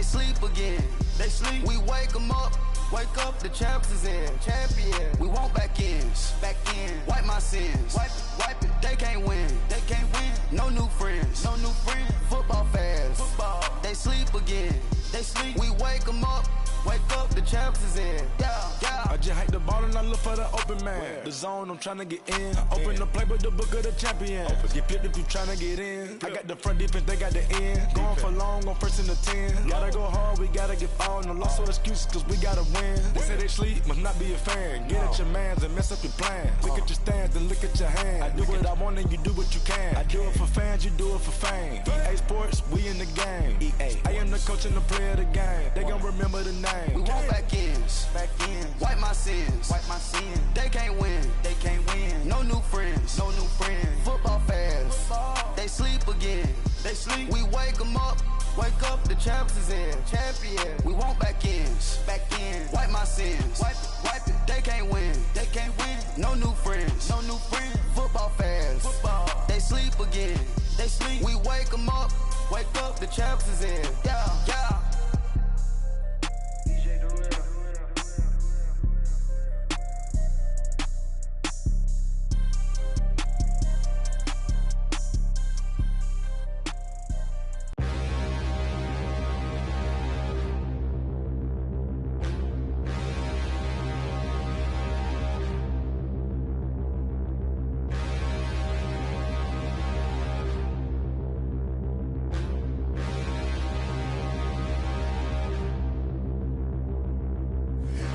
sleep again. They sleep. We wake them up. Wake up, the champs is in. Champion. We want back ends. Back in. Wipe my sins. Wipe it. They can't win. They can't win. No new friends. No new friends. Football fans. Football. They sleep again. They sleep. We wake them up. Wake up, the champs is in. Yeah, yeah. I just hike the ball and I look for the open man. Where? The zone, I'm trying to get in. Open the playbook, the book of the champion. Get flipped if you trying to get in. I got the front defense, they got the end. Going for long, on first and the 10. Gotta go hard, we gotta get all. No loss or excuses, cause we gotta win. They say they sleep, must not be a fan. Get at your mans and mess up your plans. Look at your stance and look at your hands. I do what I want and you do what you can. I do it for fans, you do it for fame. EA Sports, we in the game. EA. I am the coach and the player of the game. They gon' remember the name. We want back ends. Back ends. Wipe my sins. Wipe my sins. They can't win. They can't win. No new friends. No new friends. Football fans. Football. They sleep again. They sleep. We wake them up. Wake up, the champs is in. Champion. We want back ends. Back ends. Wipe my sins. Wipe it. They can't win. They can't win. No new friends. No new friends. Football fans. Football. They sleep again. They sleep. We wake them up. Wake up, the champs is in. Yeah, yeah.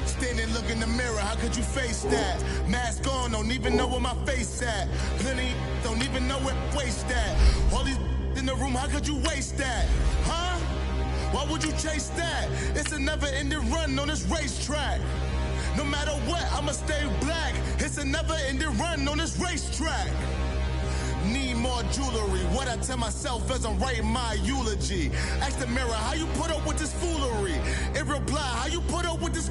Standing, look in the mirror, how could you face that? Mask on, don't even know where my face at. Plenty, don't even know where waste at. All these in the room, how could you waste that? Huh? Why would you chase that? It's a never-ending run on this racetrack. No matter what, I'ma stay black. It's a never-ending run on this racetrack. Need more jewelry, what I tell myself as I'm writing my eulogy. Ask the mirror, how you put up with this foolery? It reply, how you put up with this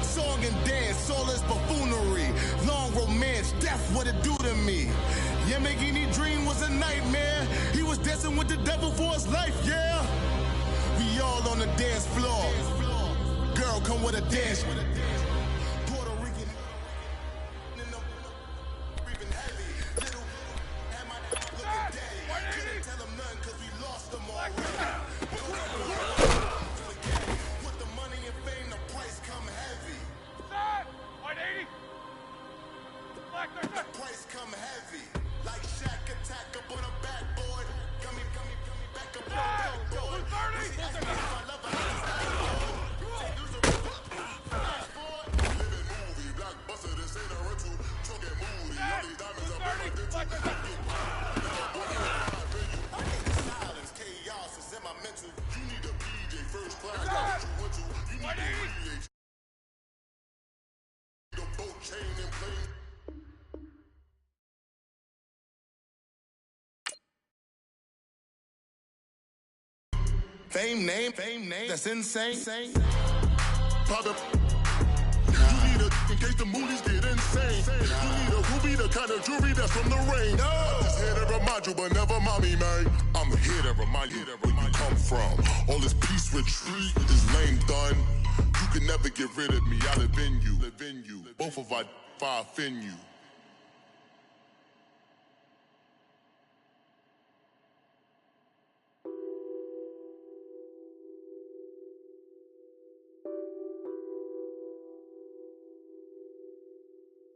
song and dance, all this buffoonery. Long romance, death, what it do to me? Yamagini dream was a nightmare. He was dancing with the devil for his life, yeah. We all on the dance floor. Girl, come with a dance. Fame name, that's insane. Pop up. You need a in case the movies get insane. You need a ruby, the kind of jewelry that's from the rain. No. I'm just here to remind you, but never mommy, man. I'm here to remind you where you come from. All this peace retreat is lame done. You can never get rid of me. I live in you. Both of our fire offend you.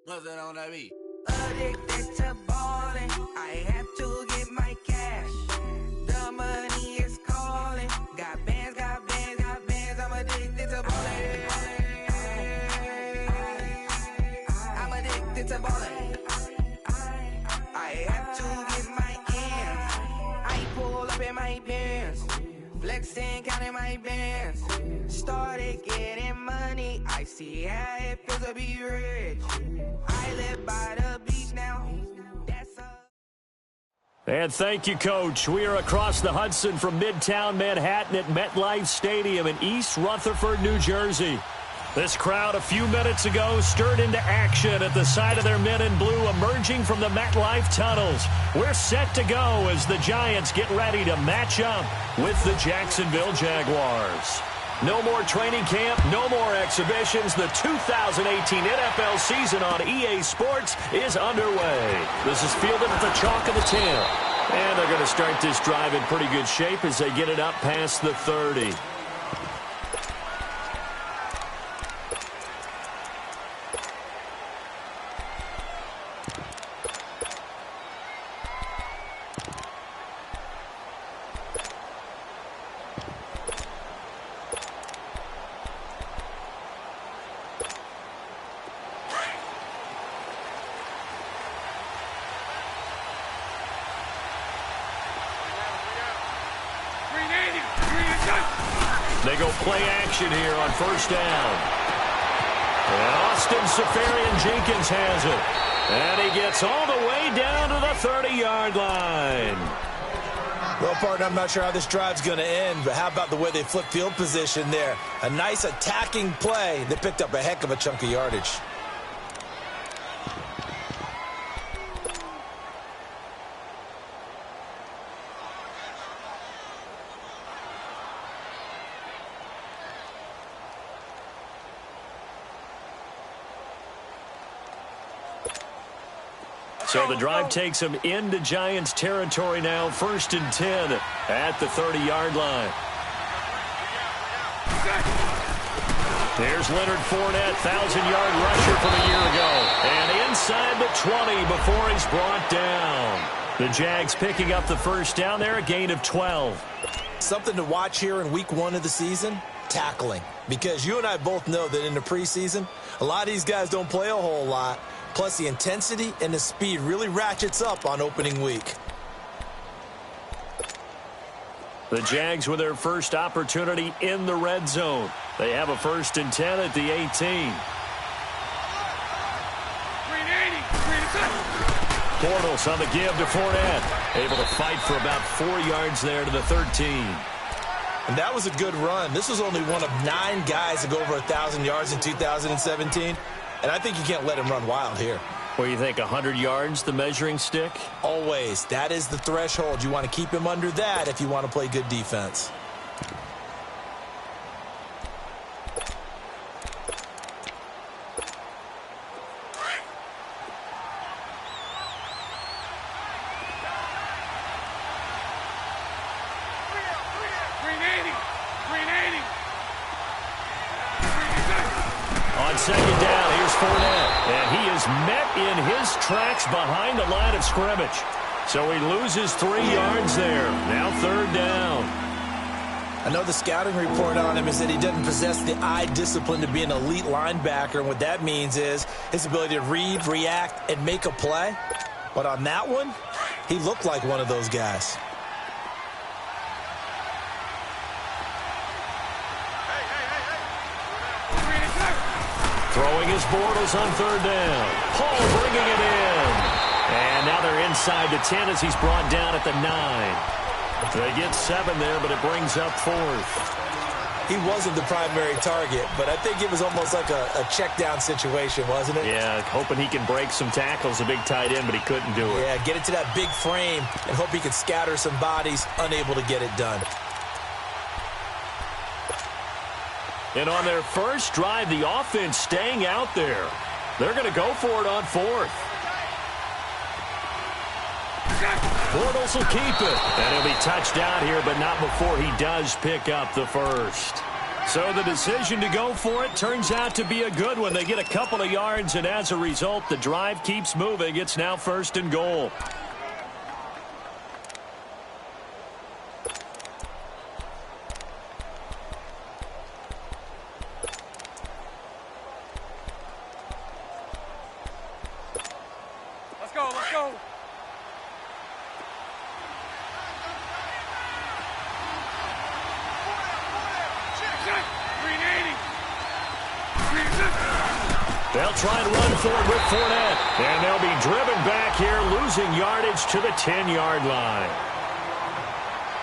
What's that on that beat? Addicted to ballin', I have to get my cash. The money is calling. Got bands, I'm addicted to ballin'. I'm addicted to ballin'. I have to get my ends. I pull up in my pants, flexing, counting my bands. Started getting money, I see how it feels to be rich. I live by the beach now. And thank you, Coach. We are across the Hudson from Midtown Manhattan at MetLife Stadium in East Rutherford, New Jersey. This crowd a few minutes ago stirred into action at the side of their men in blue emerging from the MetLife tunnels. We're set to go as the Giants get ready to match up with the Jacksonville Jaguars. No more training camp, no more exhibitions. The 2018 NFL season on EA Sports is underway. This is fielded at the chalk of the 10. And they're going to start this drive in pretty good shape as they get it up past the 30. They go play action here on first down. And Austin Safarian-Jenkins has it. And he gets all the way down to the 30-yard line. Well, partner, I'm not sure how this drive's going to end, but how about the way they flip field position there? A nice attacking play. They picked up a heck of a chunk of yardage. So the drive takes them into Giants territory now, 1st and 10 at the 30-yard line. There's Leonard Fournette, 1,000-yard rusher from a year ago. And inside the 20 before he's brought down. The Jags picking up the first down there, a gain of 12. Something to watch here in week 1 of the season, tackling. Because you and I both know that in the preseason, a lot of these guys don't play a whole lot. Plus, the intensity and the speed really ratchets up on opening week. The Jags with their first opportunity in the red zone. They have a 1st and 10 at the 18. Bortles on the give to Fournette. Able to fight for about 4 yards there to the 13. And that was a good run. This was only one of 9 guys to go over 1,000 yards in 2017. And I think you can't let him run wild here. What do you think, 100 yards, the measuring stick? Always. That is the threshold. You want to keep him under that if you want to play good defense. On second down, here's Fournette. And he is met in his tracks behind the line of scrimmage. So he loses 3 yards there. Now 3rd down. I know the scouting report on him is that he doesn't possess the eye discipline to be an elite linebacker. And what that means is his ability to read, react, and make a play. But on that one, he looked like one of those guys. Throwing his Bortles on 3rd down. Hall bringing it in. And now they're inside the 10 as he's brought down at the 9. They get 7 there, but it brings up 4th. He wasn't the primary target, but I think it was almost like a check down situation, wasn't it? Yeah, hoping he can break some tackles, a big tight end, but he couldn't do it. Yeah, get it to that big frame and hope he can scatter some bodies, unable to get it done. And on their first drive, the offense staying out there. They're going to go for it on 4th. Bortles will keep it. And he'll be touched out here, but not before he does pick up the first. So the decision to go for it turns out to be a good one. They get a couple of yards, and as a result, the drive keeps moving. It's now 1st and goal. Let's go. They'll try and run for it with Fournette. And they'll be driven back here, losing yardage to the 10-yard line.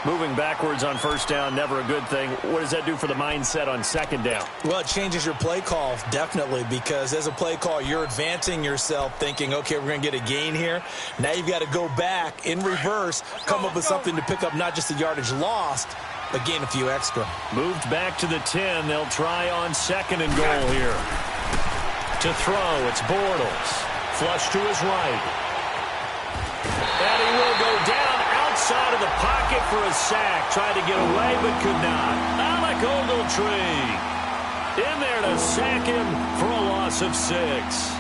Moving backwards on first down, never a good thing. What does that do for the mindset on second down? Well, it changes your play call, definitely, because as a play call, you're advancing yourself thinking, okay, we're going to get a gain here. Now you've got to go back in reverse, come up with something to pick up not just the yardage lost, but gain a few extra. Moved back to the 10. They'll try on second and goal here. To throw, it's Bortles. Flush to his right. And he will go down outside of the pocket for a sack. Tried to get away, but could not. Alec Ogletree in there to sack him for a loss of 6.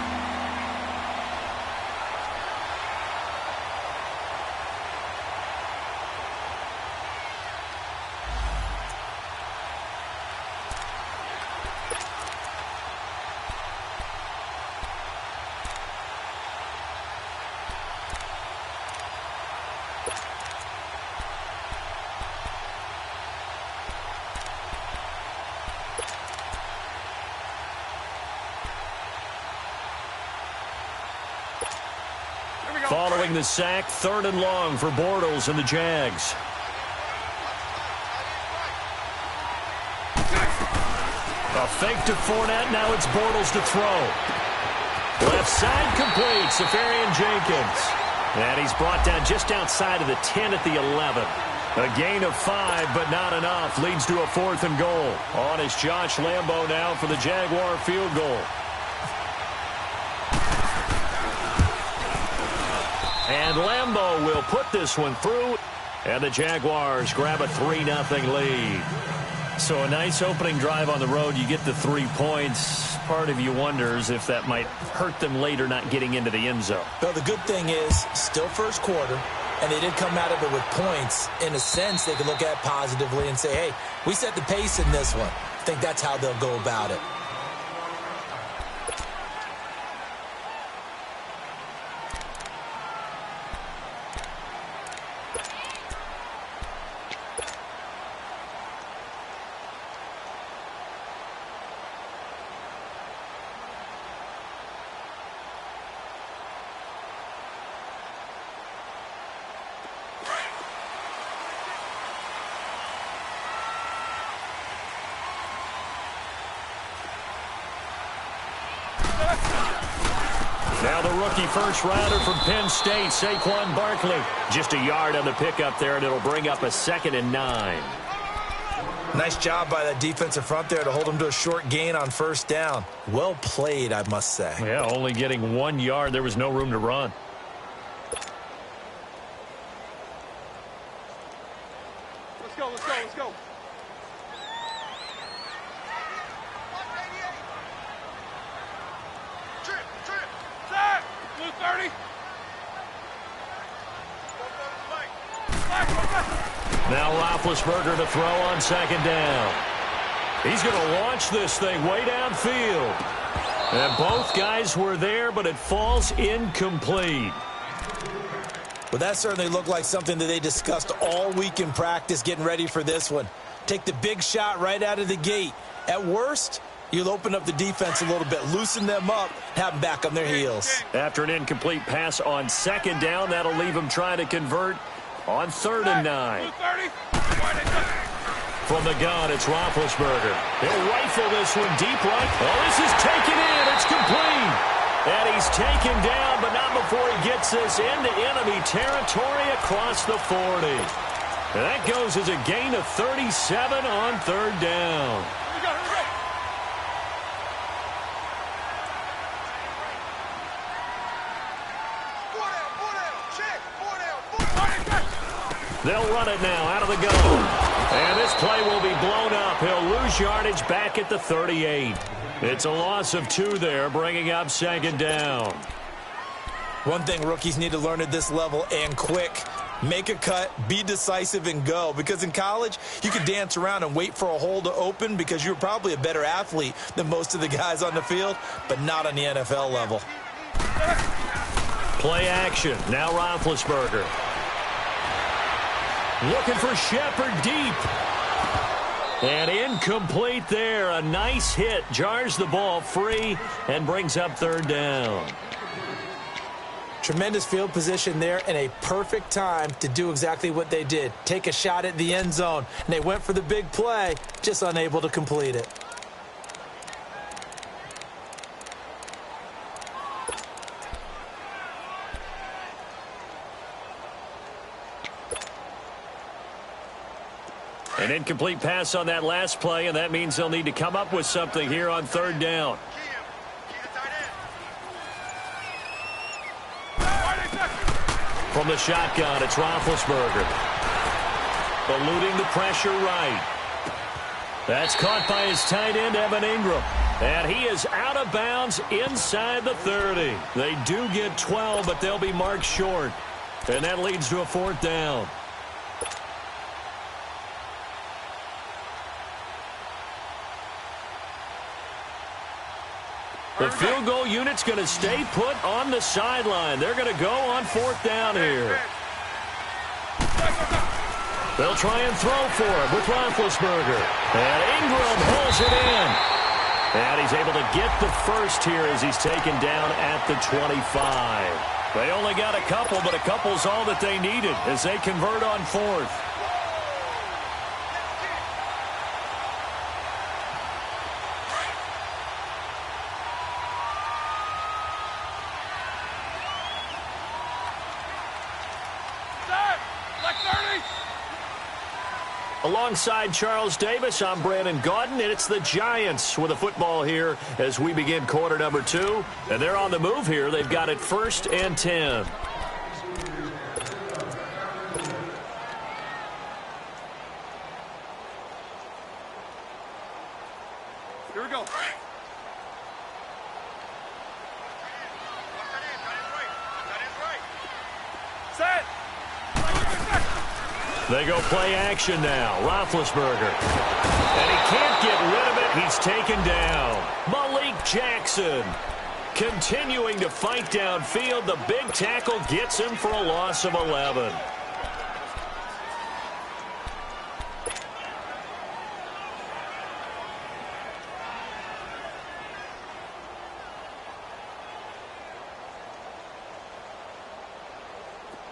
Following the sack, 3rd and long for Bortles and the Jags. A fake to Fournette. Now it's Bortles to throw. Left side complete. Safarian Jenkins. And he's brought down just outside of the 10 at the 11. A gain of 5, but not enough. Leads to a 4th and goal. On is Josh Lambo now for the Jaguar field goal. And Lambo will put this one through. And the Jaguars grab a 3-0 lead. So a nice opening drive on the road. You get the 3 points. Part of you wonders if that might hurt them later not getting into the end zone. Well, the good thing is still first quarter, and they did come out of it with points. In a sense, they could look at positively and say, hey, we set the pace in this one. I think that's how they'll go about it. Now the rookie first-rounder from Penn State, Saquon Barkley. Just a yard on the pickup there, and it'll bring up a 2nd and 9. Nice job by that defensive front there to hold him to a short gain on first down. Well played, I must say. Yeah, only getting 1 yard. There was no room to run. Let's go, let's go, let's go. Blue 30. Now Roethlisberger to throw on 2nd down. He's going to launch this thing way downfield. And both guys were there, but it falls incomplete. Well, that certainly looked like something that they discussed all week in practice getting ready for this one. Take the big shot right out of the gate. At worst, you'll open up the defense a little bit, loosen them up, have them back on their heels. After an incomplete pass on 2nd down, that'll leave them trying to convert on 3rd and 9. From the gun, it's Roethlisberger. He'll rifle this one deep right. Oh, this is taken in. It's complete. And he's taken down, but not before he gets this into enemy territory across the 40. And that goes as a gain of 37 on 3rd down. They'll run it now out of the gun. And this play will be blown up. He'll lose yardage back at the 38. It's a loss of 2 there, bringing up 2nd down. One thing rookies need to learn at this level, and quick, make a cut, be decisive, and go. Because in college, you could dance around and wait for a hole to open because you're probably a better athlete than most of the guys on the field, but not on the NFL level. Play action. Now Roethlisberger. Looking for Shepard deep. And incomplete there. A nice hit. Jars the ball free and brings up 3rd down. Tremendous field position there and a perfect time to do exactly what they did. Take a shot at the end zone. And they went for the big play, just unable to complete it. An incomplete pass on that last play, and that means they'll need to come up with something here on third down. From the shotgun, it's Roethlisberger. Eluding the pressure right. That's caught by his tight end, Evan Ingram. And he is out of bounds inside the 30. They do get 12, but they'll be marked short. And that leads to a fourth down. The field goal unit's going to stay put on the sideline. They're going to go on fourth down here. They'll try and throw for it with Roethlisberger. And Ingram pulls it in. And he's able to get the first here as he's taken down at the 25. They only got a couple, but a couple's all that they needed as they convert on fourth. Alongside Charles Davis, I'm Brandon Gaudin, and it's the Giants with a football here as we begin quarter number 2. And they're on the move here. They've got it 1st and 10. Here we go. Set. They go play action now. Roethlisberger. And he can't get rid of it. He's taken down. Malik Jackson continuing to fight downfield. The big tackle gets him for a loss of 11.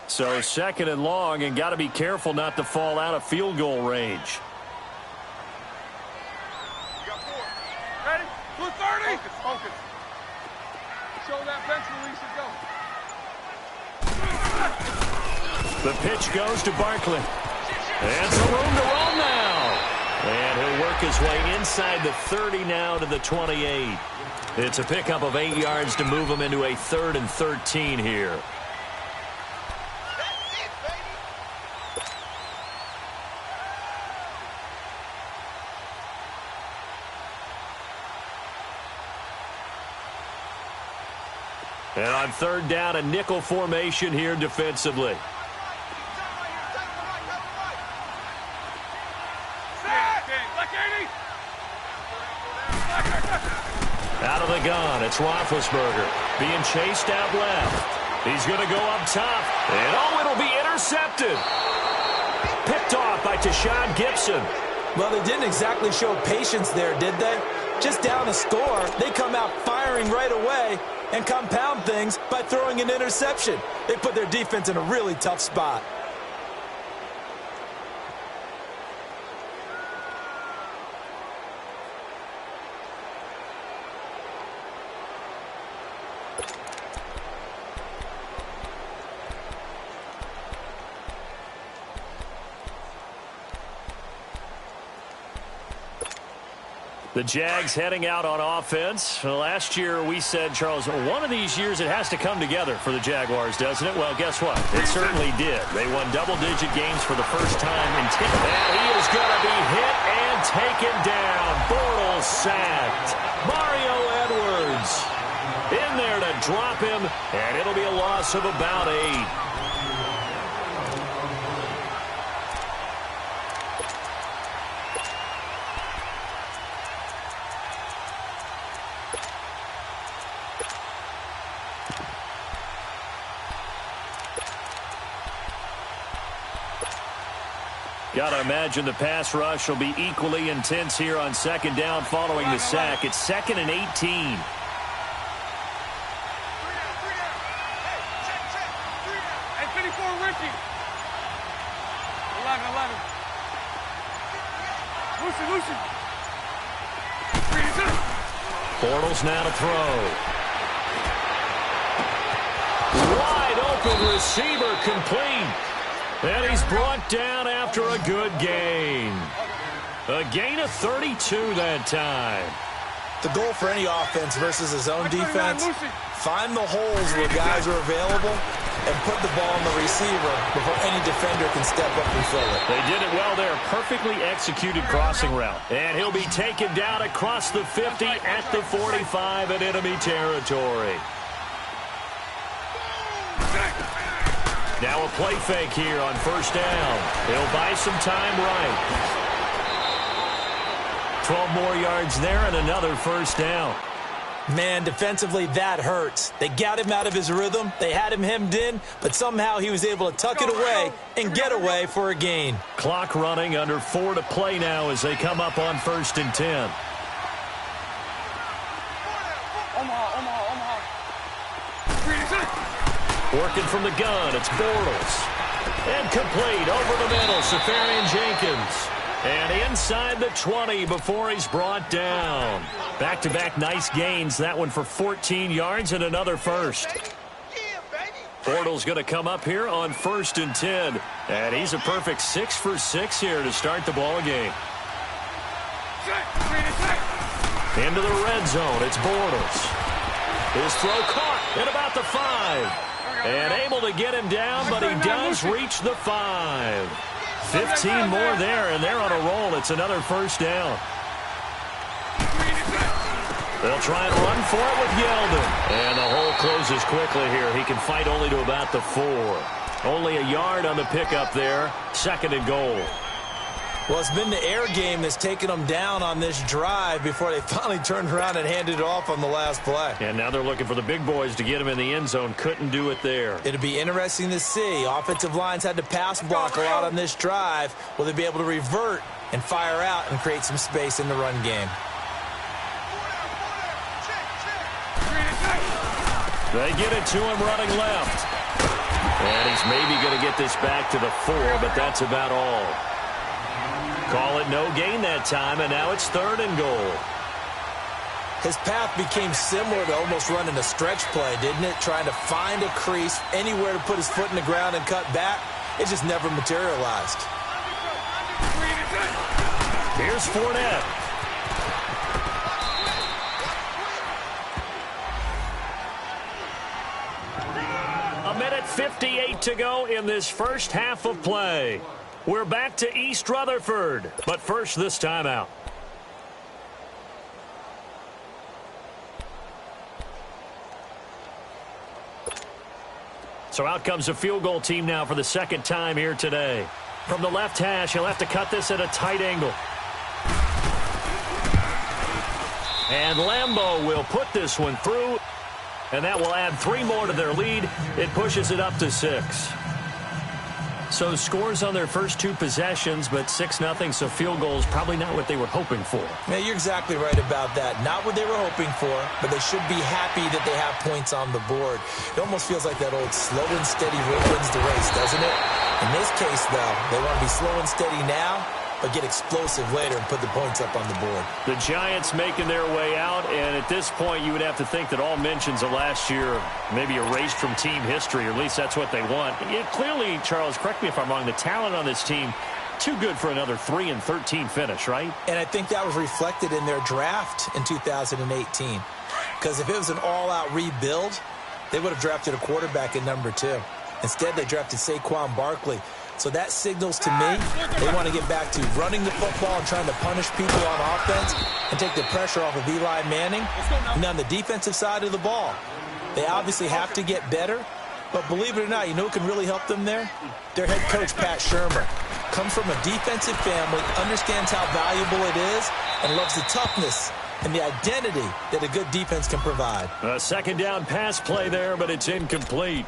So 2nd and long, and got to be careful not to fall out of field goal range. You got 4. Ready? Blue 30. Focus. Show that bench release and go. The pitch goes to Barkley. And some room to roll now. And he'll work his way inside the 30 now to the 28. It's a pickup of 8 yards to move him into a 3rd and 13 here. And on 3rd down, a nickel formation here defensively. Out of the gun, it's Roethlisberger being chased out left. He's going to go up top, and oh, it'll be intercepted. Picked off by Tashawn Gibson. Well, they didn't exactly show patience there, did they? Just down a score, they come out firing right away and compound things by throwing an interception. They put their defense in a really tough spot. The Jags heading out on offense. Last year we said, Charles, one of these years it has to come together for the Jaguars, doesn't it? Well, guess what? It certainly did. They won double-digit games for the first time in 10. And he is going to be hit and taken down. Bortles sacked. Mario Edwards in there to drop him, and it'll be a loss of about 8. Got to imagine the pass rush will be equally intense here on 2nd down following the sack. It's 2nd and 18. Bortles now to throw. Wide open receiver complete. And he's brought down after a good gain. A gain of 32 that time. The goal for any offense versus his own defense, find the holes where guys are available and put the ball on the receiver before any defender can step up and fill it. They did it well there. Perfectly executed crossing route. And he'll be taken down across the 50 at the 45 in enemy territory. Now a play fake here on first down. He'll buy some time right. 12 more yards there and another first down. Man, defensively, that hurts. They got him out of his rhythm. They had him hemmed in, but somehow he was able to tuck it away and get away for a gain. Clock running, under 4 to play now as they come up on 1st and 10. Working from the gun, it's Bortles. And complete over the middle, Safarian Jenkins. And inside the 20 before he's brought down. Back-to-back nice gains. That one for 14 yards and another first. Bortles going to come up here on 1st and 10. And he's a perfect 6 for 6 here to start the ball game. Into the red zone. It's Bortles. His throw caught at about the 5. And able to get him down, but he does reach the 5. 15 more there, and they're on a roll. It's another first down. They'll try and run for it with Yeldon. And the hole closes quickly here. He can fight only to about the 4. Only a yard on the pickup there. 2nd and goal. Well, it's been the air game that's taken them down on this drive before they finally turned around and handed it off on the last play. And now they're looking for the big boys to get him in the end zone. Couldn't do it there. It'll be interesting to see. Offensive lines had to pass block a lot on this drive. Will they be able to revert and fire out and create some space in the run game? They get it to him running left. And he's maybe going to get this back to the 4, but that's about all. Call it no gain that time, and now it's 3rd and goal. His path became similar to almost running a stretch play, didn't it? Trying to find a crease, anywhere to put his foot in the ground and cut back. It just never materialized. Here's Fournette. A minute 58 to go in this first half of play. We're back to East Rutherford, but first this timeout. So out comes a field goal team now for the 2nd time here today. From the left hash, he'll have to cut this at a tight angle. And Lambeau will put this one through, and that will add 3 more to their lead. It pushes it up to 6. So scores on their first 2 possessions, but 6-0, so field goals probably not what they were hoping for. Yeah, you're exactly right about that. Not what they were hoping for, but they should be happy that they have points on the board. It almost feels like that old slow and steady wins the race, doesn't it? In this case, though, they want to be slow and steady now, but get explosive later and put the points up on the board. The Giants making their way out, and at this point you would have to think that all mentions of last year maybe erased from team history, or at least that's what they want. Clearly, Charles, correct me if I'm wrong, the talent on this team, too good for another 3-13 finish, right? And I think that was reflected in their draft in 2018. Because if it was an all-out rebuild, they would have drafted a quarterback at number 2. Instead, they drafted Saquon Barkley. So that signals to me they want to get back to running the football and trying to punish people on offense and take the pressure off of Eli Manning. And on the defensive side of the ball, they obviously have to get better. But believe it or not, you know who can really help them there? Their head coach, Pat Shurmur. Comes from a defensive family, understands how valuable it is, and loves the toughness and the identity that a good defense can provide. A 2nd down pass play there, but it's incomplete.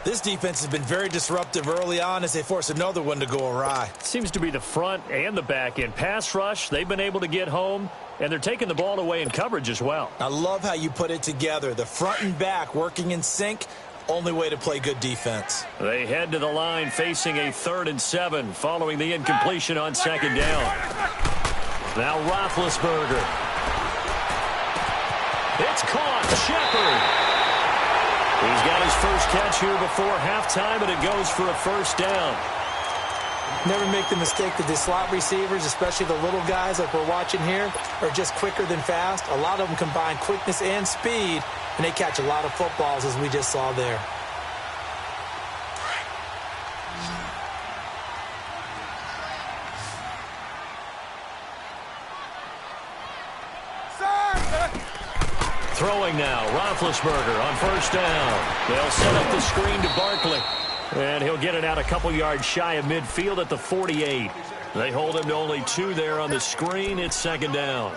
This defense has been very disruptive early on as they force another one to go awry. Seems to be the front and the back end. Pass rush, they've been able to get home, and they're taking the ball away in coverage as well. I love how you put it together. The front and back working in sync, only way to play good defense. They head to the line facing a 3rd and 7 following the incompletion on 2nd down. Now Roethlisberger. It's caught. Shepard. He's got his first catch here before halftime, and it goes for a first down. Never make the mistake that the slot receivers, especially the little guys like we're watching here, are just quicker than fast. A lot of them combine quickness and speed, and they catch a lot of footballs, as we just saw there. Throwing now, Roethlisberger on first down. They'll set up the screen to Barkley. And he'll get it out a couple yards shy of midfield at the 48. They hold him to only 2 there on the screen. It's second down.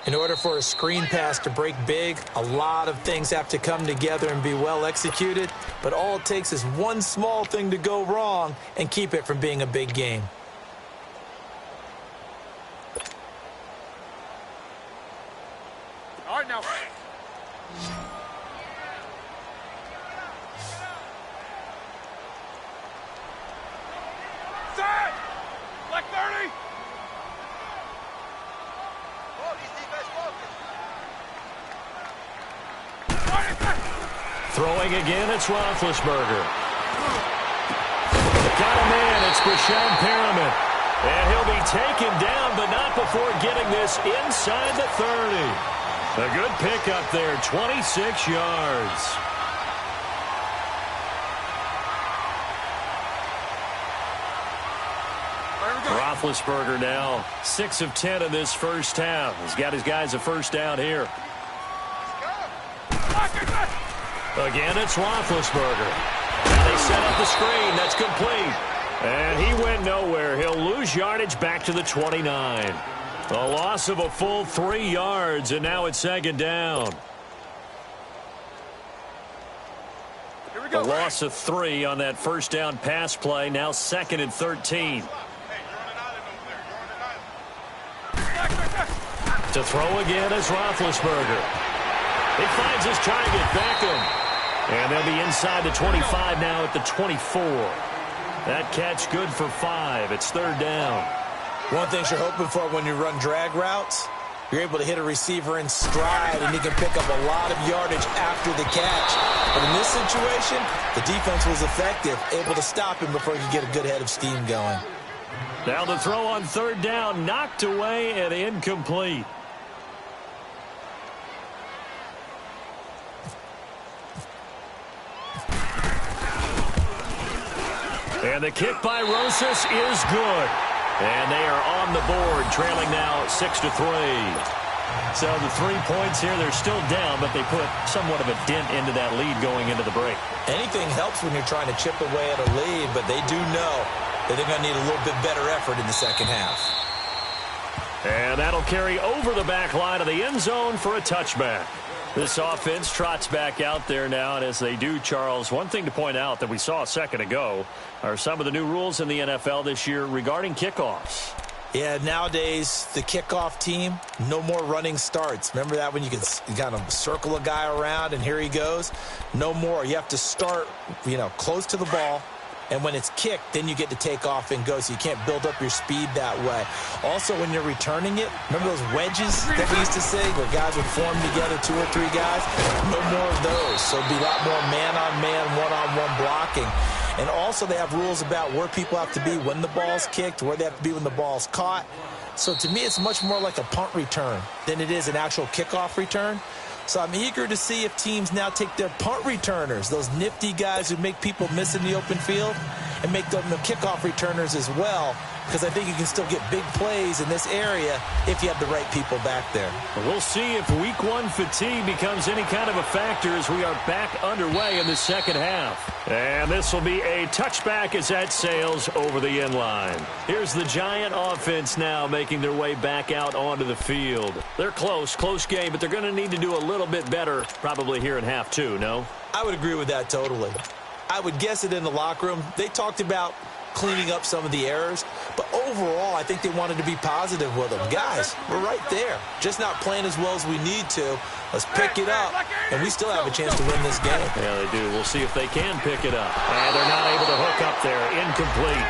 In order for a screen pass to break big, a lot of things have to come together and be well executed. But all it takes is one small thing to go wrong and keep it from being a big game. All right, now. Set! Black 30! Throwing again, it's Roethlisberger. Got a man, it's Brashad Perriman. And he'll be taken down, but not before getting this inside the 30. A good pickup there, 26 yards. Roethlisberger now 6 of 10 in this first half. He's got his guys a first down here. Again, it's Roethlisberger. Now they set up the screen. That's complete. And he went nowhere. He'll lose yardage back to the 29. A loss of a full 3 yards, and now it's second down. Here we go. A loss of 3 on that first down pass play. Now 2nd and 13. To throw again is Roethlisberger. He finds his target, Beckham. And they'll be inside the 25 now at the 24. That catch good for 5. It's third down. One thing you're hoping for when you run drag routes, you're able to hit a receiver in stride, and he can pick up a lot of yardage after the catch. But in this situation, the defense was effective, able to stop him before he could get a good head of steam going. Now the throw on third down, knocked away and incomplete. And the kick by Rosas is good. And they are on the board, trailing now 6-3. So the 3 points here, they're still down, but they put somewhat of a dent into that lead going into the break. Anything helps when you're trying to chip away at a lead, but they do know that they're going to need a little bit better effort in the second half. And that'll carry over the back line of the end zone for a touchback. This offense trots back out there now, and as they do, Charles, one thing to point out that we saw a second ago are some of the new rules in the NFL this year regarding kickoffs. Yeah, nowadays, the kickoff team, no more running starts. Remember that when you could kind of circle a guy around and here he goes? No more. You have to start, close to the ball. And when it's kicked, then you get to take off and go, so you can't build up your speed that way. Also, when you're returning it, remember those wedges that we used to say where guys would form together, 2 or 3 guys? No more of those. So it'll be a lot more man-on-man, one-on-one blocking. And also they have rules about where people have to be when the ball's kicked, where they have to be when the ball's caught. So to me, it's much more like a punt return than it is an actual kickoff return. So I'm eager to see if teams now take their punt returners, those nifty guys who make people miss in the open field, and make them the kickoff returners as well, because I think you can still get big plays in this area if you have the right people back there. We'll see if week 1 fatigue becomes any kind of a factor as we are back underway in the second half. And this will be a touchback as that sails over the end line. Here's the Giant offense now making their way back out onto the field. They're close game, but they're going to need to do a little bit better probably here in half 2, no? I would agree with that totally. I would guess it in the locker room. They talked about cleaning up some of the errors, but overall I think they wanted to be positive with them. Guys, we're right there, just not playing as well as we need to. Let's pick it up, and we still have a chance to win this game. Yeah, they do. We'll see if they can pick it up. And they're not able to hook up there. Incomplete.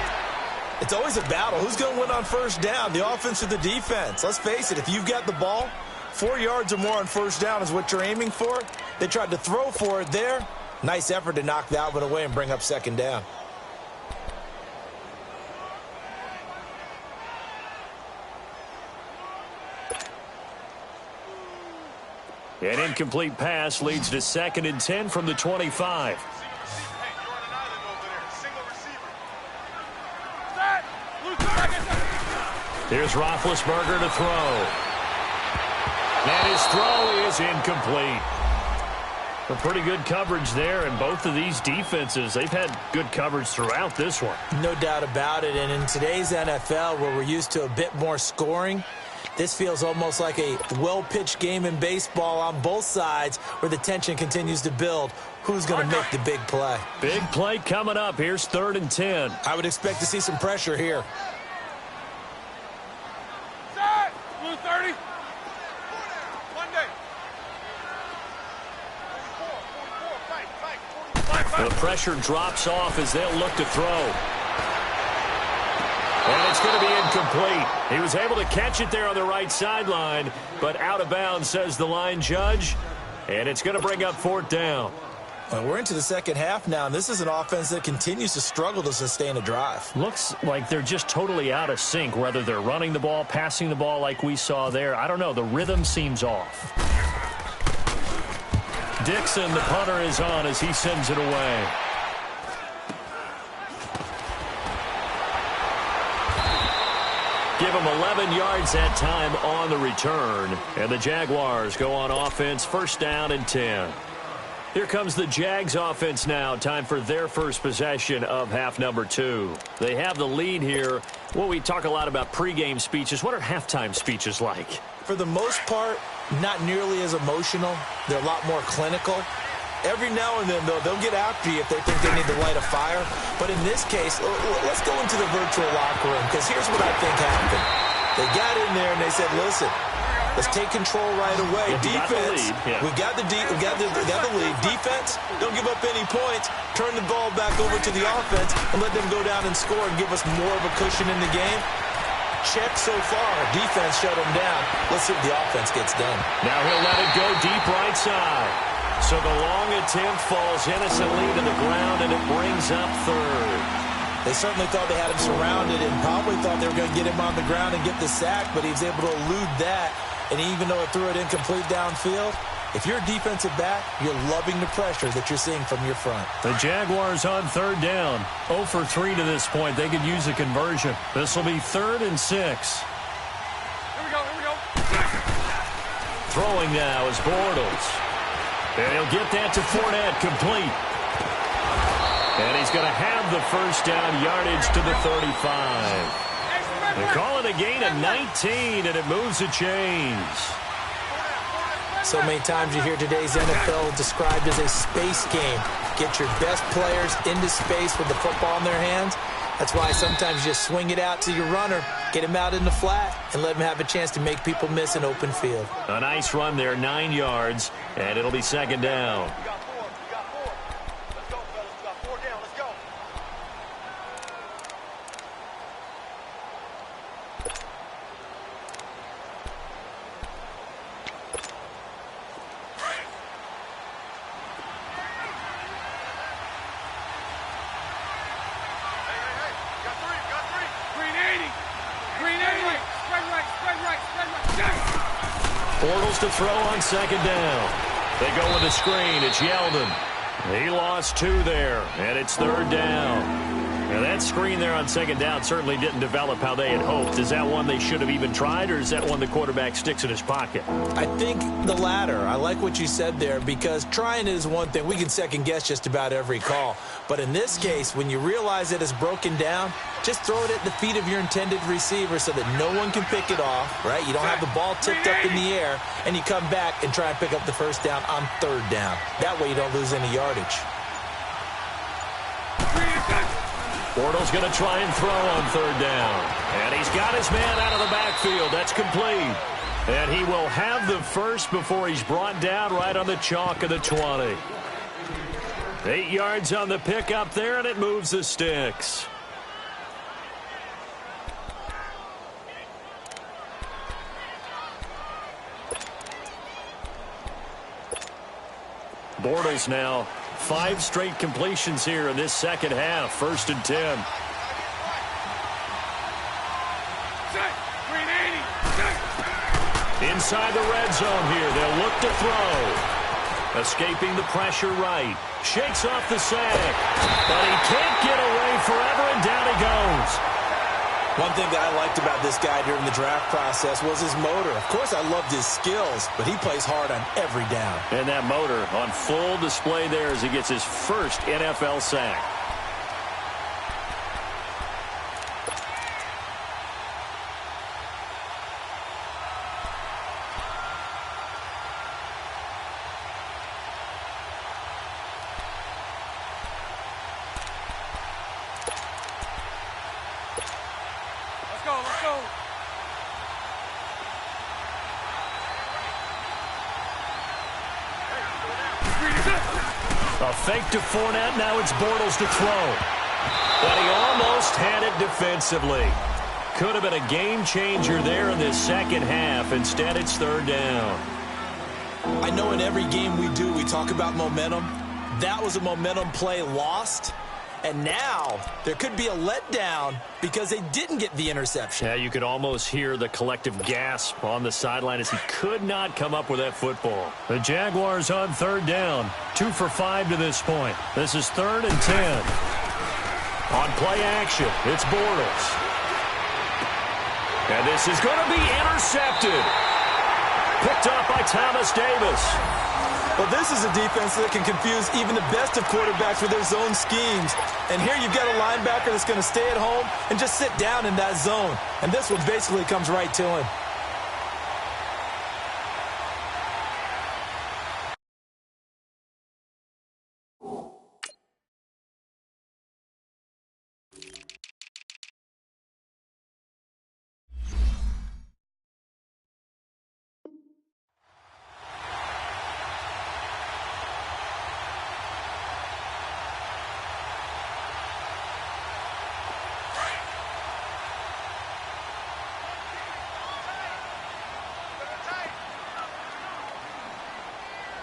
It's always a battle. Who's going to win on first down, the offense or the defense? Let's face it, if you've got the ball, 4 yards or more on first down is what you're aiming for. They tried to throw for it there. Nice effort to knock that one away and bring up second down. An incomplete pass leads to 2nd and 10 from the 25. Here's Roethlisberger to throw. And his throw is incomplete. A pretty good coverage there, and both of these defenses, they've had good coverage throughout this one. No doubt about it, and in today's NFL, where we're used to a bit more scoring, this feels almost like a well-pitched game in baseball on both sides where the tension continues to build. Who's going to make the big play? Big play coming up. Here's 3rd and 10. I would expect to see some pressure here. Blue 30. The pressure drops off as they'll look to throw. And it's going to be incomplete. He was able to catch it there on the right sideline, but out of bounds, says the line judge. And it's going to bring up 4th down. Well, we're into the second half now, and this is an offense that continues to struggle to sustain a drive. Looks like they're just totally out of sync, whether they're running the ball, passing the ball like we saw there. I don't know. The rhythm seems off. Dixon, the punter, is on as he sends it away. Give him 11 yards that time on the return. And the Jaguars go on offense, 1st down and 10. Here comes the Jags offense now. Time for their first possession of half number 2. They have the lead here. Well, we talk a lot about pregame speeches. What are halftime speeches like? For the most part, not nearly as emotional. They're a lot more clinical. Every now and then, though, they'll get after you if they think they need to light a fire. But in this case, let's go into the virtual locker room, because here's what I think happened. They got in there and they said, listen, let's take control right away. Defense, we got the lead. Defense, don't give up any points. Turn the ball back over to the offense and let them go down and score and give us more of a cushion in the game. Check so far. Defense shut him down. Let's see if the offense gets done. Now he'll let it go deep right side. So the long attempt falls innocently to the ground, and it brings up 3rd. They certainly thought they had him surrounded and probably thought they were going to get him on the ground and get the sack, but he was able to elude that. And even though it threw it incomplete downfield, if you're a defensive back, you're loving the pressure that you're seeing from your front. The Jaguars on 3rd down. 0 for 3 to this point. They could use a conversion. This will be 3rd and 6. Here we go. Throwing now is Bortles. And he'll get that to Fournette, complete. And he's going to have the first down, yardage to the 35. They call it a gain of 19, and it moves the chains. So many times you hear today's NFL described as a space game. Get your best players into space with the football in their hands. That's why sometimes you just swing it out to your runner, get him out in the flat, and let him have a chance to make people miss an open field. A nice run there, 9 yards, and it'll be 2nd down. Bortles to throw on 2nd down. They go with a screen. It's Yeldon. He lost 2 there, and it's 3rd down. Now, that screen there on 2nd down certainly didn't develop how they had hoped. Is that one they should have even tried, or is that one the quarterback sticks in his pocket? I think the latter. I like what you said there, because trying it is one thing. We can second-guess just about every call. But in this case, when you realize it is broken down, just throw it at the feet of your intended receiver so that no one can pick it off, right? You don't have the ball tipped up in the air, and you come back and try and pick up the first down on 3rd down. That way you don't lose any yardage. Bortles going to try and throw on 3rd down. And he's got his man out of the backfield. That's complete. And he will have the first before he's brought down right on the chalk of the 20. 8 yards on the pickup there, and it moves the sticks. Bortles now. 5 straight completions here in this second half. 1st and 10. Inside the red zone here. They'll look to throw. Escaping the pressure right. Shakes off the sack. But he can't get away forever, and down he goes. One thing that I liked about this guy during the draft process was his motor. Of course, I loved his skills, but he plays hard on every down. And that motor on full display there as he gets his first NFL sack. A fake to Fournette. Now it's Bortles to throw. But he almost had it defensively. Could have been a game changer there in this second half. Instead, it's 3rd down. I know in every game we do, we talk about momentum. That was a momentum play lost. And now there could be a letdown because they didn't get the interception. Yeah, you could almost hear the collective gasp on the sideline as he could not come up with that football. The Jaguars on 3rd down. 2 for 5 to this point. This is 3rd and 10. On play action, it's Bortles. And this is going to be intercepted. Picked up by Thomas Davis. Well, this is a defense that can confuse even the best of quarterbacks with their zone schemes. And here you've got a linebacker that's going to stay at home and just sit down in that zone. And this one basically comes right to him.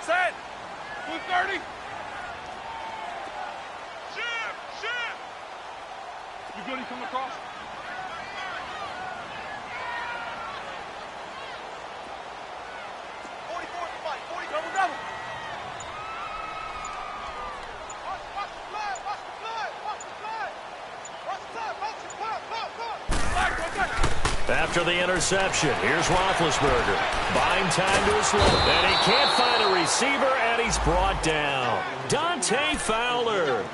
Set. Blue 30. Shift. You good? You coming across? Double. After the interception, here's Roethlisberger. Buying time to his left. And he can't find a receiver, and he's brought down. Dante Fowler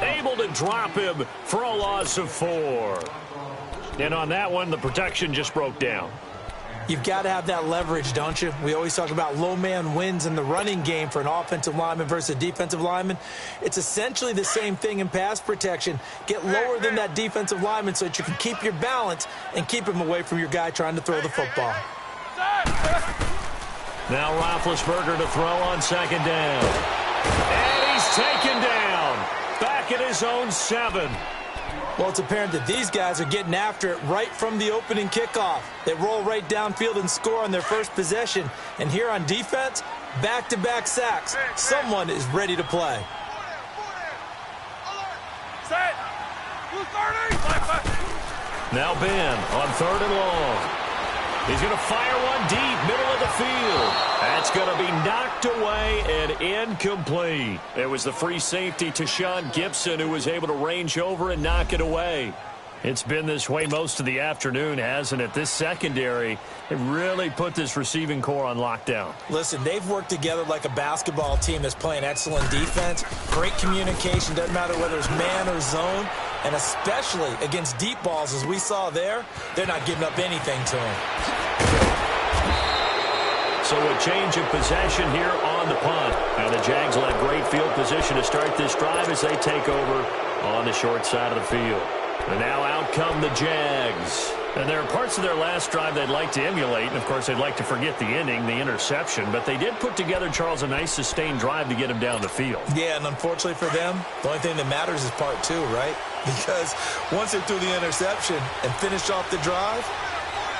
able to drop him for a loss of 4. And on that one, the protection just broke down. You've got to have that leverage, don't you? We always talk about low man wins in the running game for an offensive lineman versus a defensive lineman. It's essentially the same thing in pass protection. Get lower than that defensive lineman so that you can keep your balance and keep him away from your guy trying to throw the football. Now Roethlisberger to throw on 2nd down. And he's taken down. Back at his own 7. Well, it's apparent that these guys are getting after it right from the opening kickoff. They roll right downfield and score on their first possession. And here on defense, back-to-back sacks. Someone is ready to play. Set. Blue 30. Now Ben on 3rd and long. He's going to fire one deep, middle of the field. That's going to be knocked away and incomplete. It was the free safety to Sean Gibson who was able to range over and knock it away. It's been this way most of the afternoon, hasn't it? This secondary, it really put this receiving core on lockdown. Listen, they've worked together like a basketball team that's playing excellent defense. Great communication, doesn't matter whether it's man or zone. And especially against deep balls, as we saw there, they're not giving up anything to him. So a change of possession here on the punt. And the Jags will have great field position to start this drive as they take over on the short side of the field. And now out come the Jags. And there are parts of their last drive they'd like to emulate. And, of course, they'd like to forget the ending, the interception. But they did put together, Charles, a nice sustained drive to get him down the field. Yeah, and unfortunately for them, the only thing that matters is part 2, right? Because once they threw the interception and finished off the drive,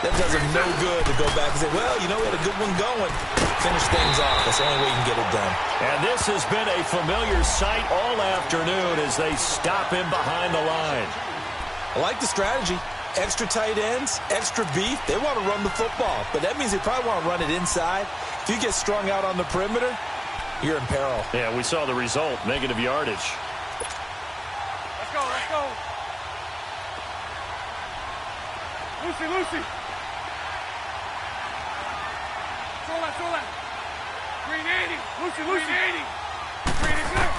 That does him no good to go back and say, well, you know, we had a good one going. Finish things off. That's the only way you can get it done. And this has been a familiar sight all afternoon as they stop him behind the line. I like the strategy. Extra tight ends, extra beef. They want to run the football, but that means they probably want to run it inside. If you get strung out on the perimeter, you're in peril. Yeah, we saw the result, negative yardage. Let's go, let's go. Lucy. Throw that. Green 80. Lucy. Green 80. Green is there.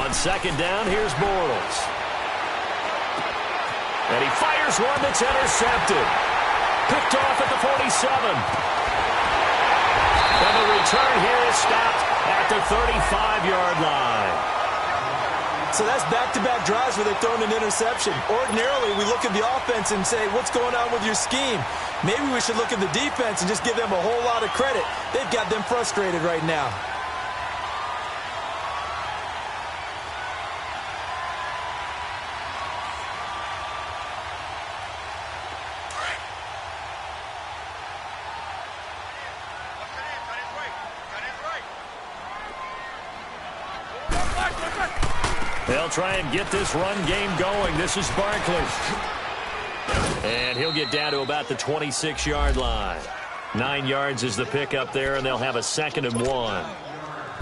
On second down, here's Bortles. And he fires one that's intercepted. Picked off at the 47. And the return here is stopped at the 35-yard line. So that's back-to-back drives where they've thrown an interception. Ordinarily, we look at the offense and say, what's going on with your scheme? Maybe we should look at the defense and just give them a whole lot of credit. They've got them frustrated right now. They'll try and get this run game going. This is Barkley. And he'll get down to about the 26-yard line. 9 yards is the pickup there, and they'll have a 2nd and 1.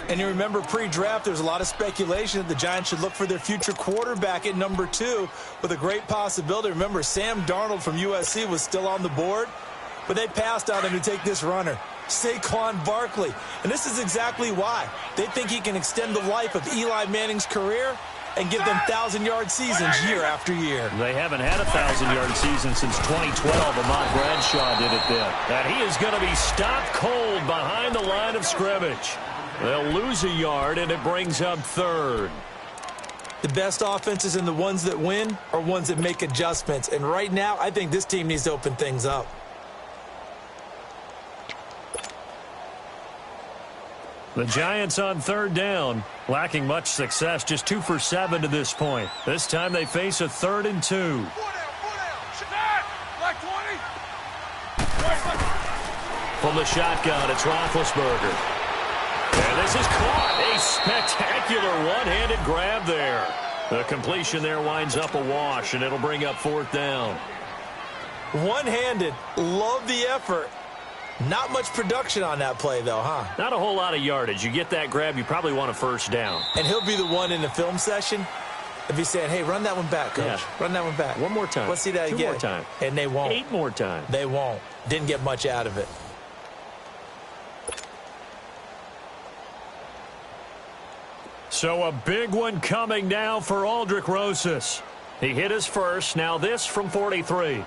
And you remember pre-draft, there's a lot of speculation that the Giants should look for their future quarterback at number 2 with a great possibility. Remember, Sam Darnold from USC was still on the board, but they passed on him to take this runner, Saquon Barkley. And this is exactly why. They think he can extend the life of Eli Manning's career and give them 1,000-yard seasons year after year. They haven't had a 1,000-yard season since 2012. Ahmad Bradshaw did it then. And he is going to be stopped cold behind the line of scrimmage. They'll lose a yard, and it brings up 3rd. The best offenses and the ones that win are ones that make adjustments. And right now, I think this team needs to open things up. The Giants on 3rd down, lacking much success, just 2 for 7 to this point. This time they face a 3rd and 2. 4 down. Like 20. From the shotgun, it's Roethlisberger. And this is caught. A spectacular one-handed grab there. The completion there winds up a wash, and it'll bring up 4th down. One-handed. Love the effort. Not much production on that play, though, huh? Not a whole lot of yardage. You get that grab, you probably want a 1st down. And he'll be the one in the film session if he's saying, hey, run that one back, Coach. Yeah. Run that one back. One more time. Let's see that again. 2 more times. And they won't. 8 more times. They won't. Didn't get much out of it. So a big one coming now for Aldrick Rosas. He hit his first. Now this from 43.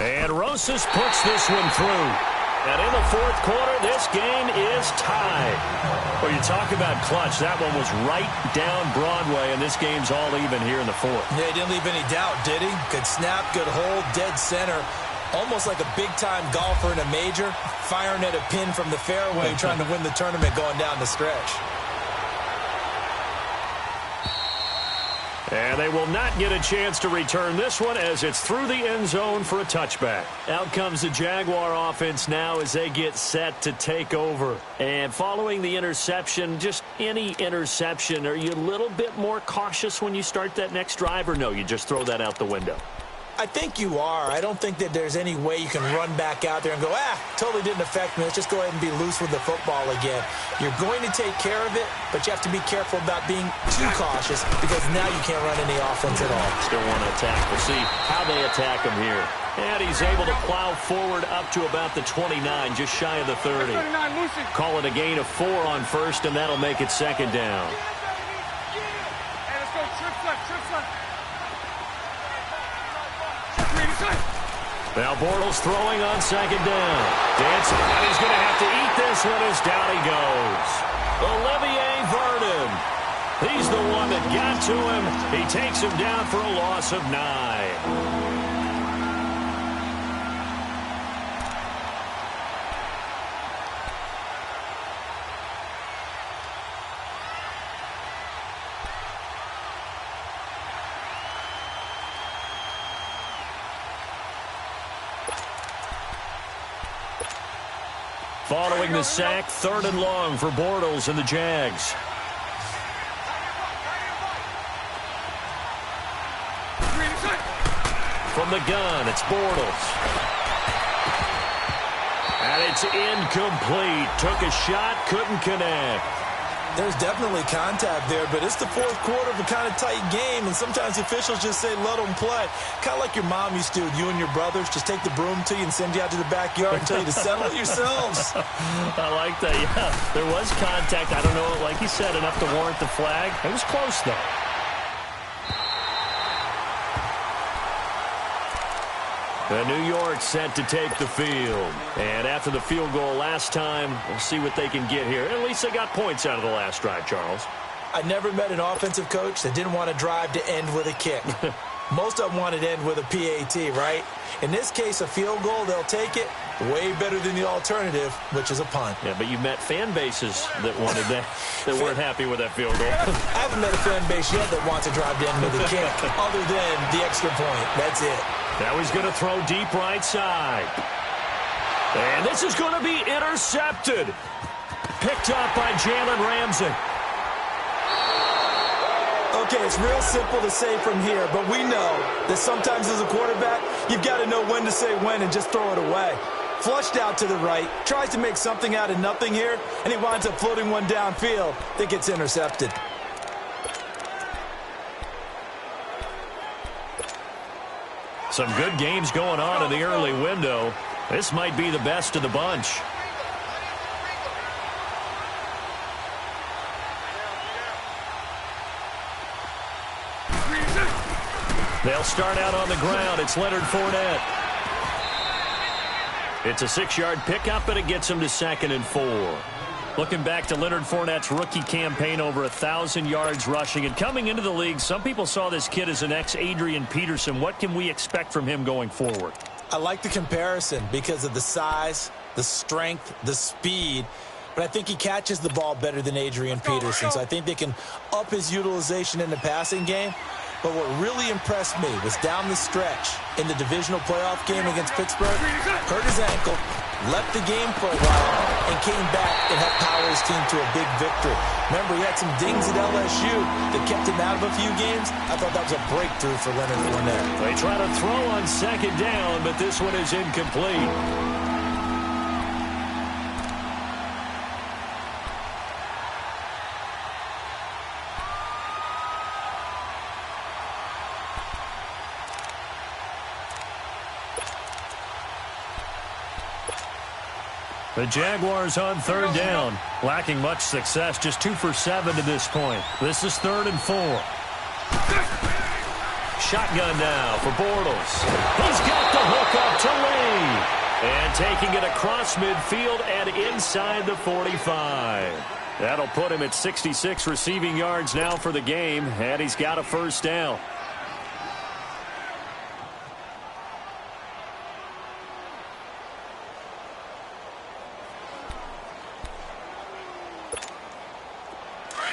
And Rosas puts this one through. And in the 4th quarter, this game is tied. Well, you talk about clutch. That one was right down Broadway, and this game's all even here in the 4th. Yeah, he didn't leave any doubt, did he? Good snap, good hold, dead center. Almost like a big-time golfer in a major, firing at a pin from the fairway, trying to win the tournament going down the stretch. And they will not get a chance to return this one as it's through the end zone for a touchback. Out comes the Jaguar offense now as they get set to take over. And following the interception, just any interception, are you a little bit more cautious when you start that next drive, or no, you just throw that out the window? I think you are. I don't think that there's any way you can run back out there and go, totally didn't affect me. Let's just go ahead and be loose with the football again. You're going to take care of it, but you have to be careful about being too cautious because now you can't run any offense at all. Still want to attack. We'll see how they attack him here. And he's able to plow forward up to about the 29, just shy of the 30. Call it a gain of 4 on 1st, and that'll make it 2nd down. Hey, let's go. Trips left. Now Bortles throwing on 2nd down. Dancing, and he's going to have to eat this one as down he goes. Olivier Vernon. He's the one that got to him. He takes him down for a loss of 9. Following the sack, 3rd and long for Bortles and the Jags. From the gun, it's Bortles. And it's incomplete. Took a shot, couldn't connect. There's definitely contact there, but it's the 4th quarter of a kind of tight game, and sometimes officials just say, let them play. Kind of like your mom used to do with you and your brothers. Just take the broom to you and send you out to the backyard and tell you to settle it yourselves. I like that, yeah. There was contact. I don't know, like you said, enough to warrant the flag. It was close, though. The New York set to take the field. And after the field goal last time, we'll see what they can get here. At least they got points out of the last drive, Charles. I never met an offensive coach that didn't want to drive to end with a kick. Most of them wanted to end with a PAT, right? In this case, a field goal, they'll take it. Way better than the alternative, which is a punt. Yeah, but you met fan bases that wanted that, that weren't happy with that field goal. I haven't met a fan base yet that wants to drive to end with a kick, other than the extra point. That's it. Now he's going to throw deep right side. And this is going to be intercepted. Picked up by Jalen Ramsey. Okay, it's real simple to say from here, but we know that sometimes as a quarterback, you've got to know when to say when and just throw it away. Flushed out to the right, tries to make something out of nothing here, and he winds up floating one downfield that gets intercepted. Some good games going on in the early window. This might be the best of the bunch. They'll start out on the ground. It's Leonard Fournette. It's a 6-yard pickup, and it gets him to 2nd and 4. Looking back to Leonard Fournette's rookie campaign, over 1,000 yards rushing. And coming into the league, some people saw this kid as an ex-Adrian Peterson. What can we expect from him going forward? I like the comparison because of the size, the strength, the speed. But I think he catches the ball better than Adrian Peterson. So I think they can up his utilization in the passing game. But what really impressed me was down the stretch in the divisional playoff game against Pittsburgh, hurt his ankle, left the game for a while, and came back and helped power his team to a big victory. Remember, he had some dings at LSU that kept him out of a few games. I thought that was a breakthrough for Leonard Fournette. They try to throw on 2nd down, but this one is incomplete. The Jaguars on 3rd down, lacking much success, just 2 for 7 to this point. This is 3rd and 4. Shotgun now for Bortles. He's got the hook up to Lee. And taking it across midfield and inside the 45. That'll put him at 66 receiving yards now for the game, and he's got a 1st down.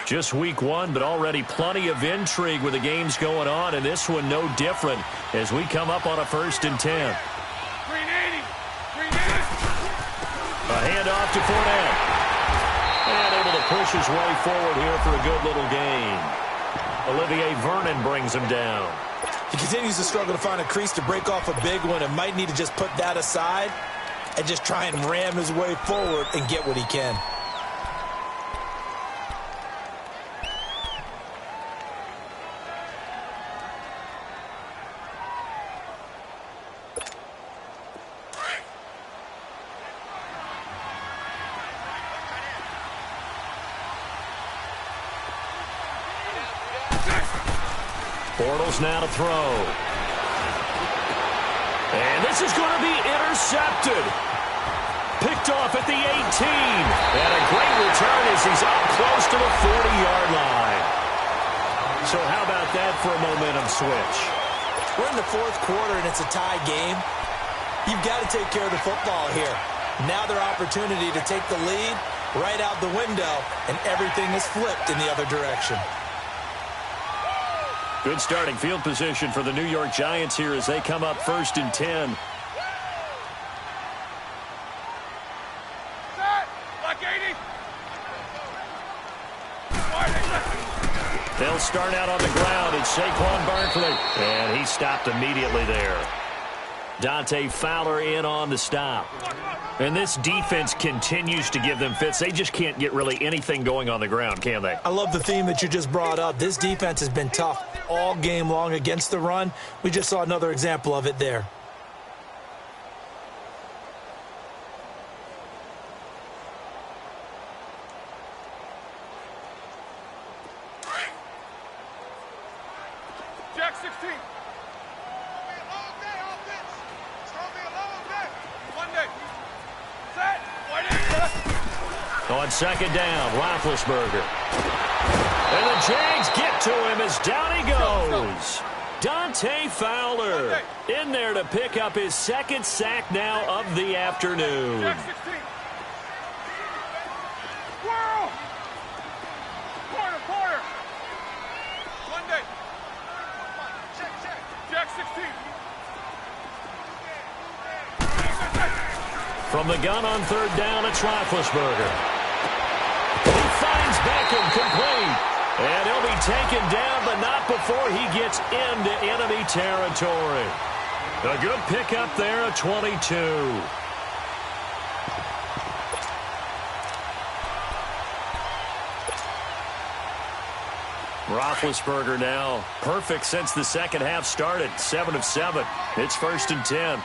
Just week 1, but already plenty of intrigue with the games going on, and this one no different as we come up on a 1st and 10. A handoff to Fournette. And able to push his way forward here for a good little gain. Olivier Vernon brings him down. He continues to struggle to find a crease to break off a big one and might need to just put that aside and just try and ram his way forward and get what he can. Bortles now to throw. And this is going to be intercepted. Picked off at the 18. And a great return as he's up close to the 40-yard line. So how about that for a momentum switch? We're in the 4th quarter and it's a tie game. You've got to take care of the football here. Now their opportunity to take the lead right out the window, and everything is flipped in the other direction. Good starting field position for the New York Giants here as they come up 1st and 10. start out on the ground. It's Saquon Barkley. And he stopped immediately there. Dante Fowler in on the stop. And this defense continues to give them fits. They just can't get really anything going on the ground, can they? I love the theme that you just brought up. This defense has been tough all game long against the run. We just saw another example of it there. Jack 16. On second down, Roethlisberger. And the Jags get to him as down he goes. Dante Fowler in there to pick up his second sack now of the afternoon. Jack 16. Whirl. Corner. Monday. Check. Jack 16. From the gun on third down, it's Roethlisberger. He finds Beckham complete. And he'll be taken down, but not before he gets into enemy territory. A good pickup there at 22. Roethlisberger now perfect since the second half started. 7 of 7. It's 1st and 10.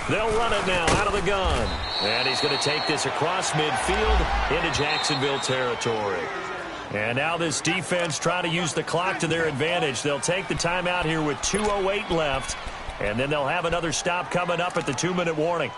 They'll run it now out of the gun. And he's going to take this across midfield into Jacksonville territory. And now this defense trying to use the clock to their advantage. They'll take the timeout here with 2:08 left. And then they'll have another stop coming up at the 2-minute warning.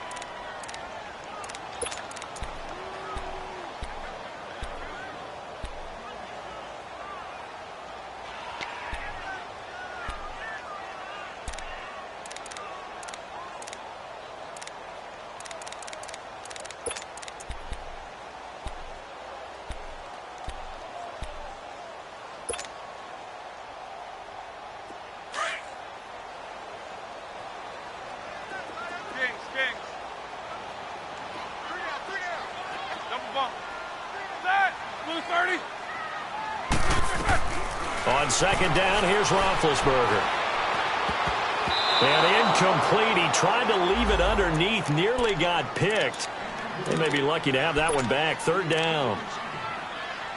On second down, here's Roethlisberger. And incomplete. He tried to leave it underneath, nearly got picked. They may be lucky to have that one back. 3rd down.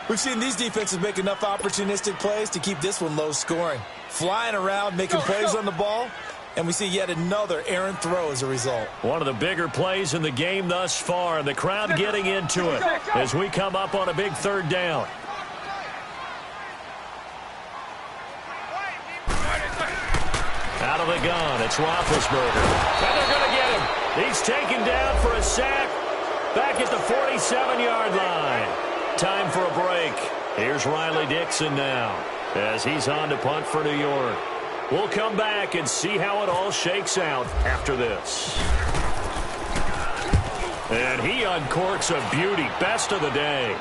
We've seen these defenses make enough opportunistic plays to keep this one low scoring. Flying around, making plays on the ball, and we see yet another errant throw as a result. One of the bigger plays in the game thus far, and the crowd getting into it as we come up on a big 3rd down. Out of the gun, it's Roethlisberger. And they're going to get him. He's taken down for a sack back at the 47-yard line. Time for a break. Here's Riley Dixon now as he's on to punt for New York. We'll come back and see how it all shakes out after this. And he uncorks a beauty. Best of the day.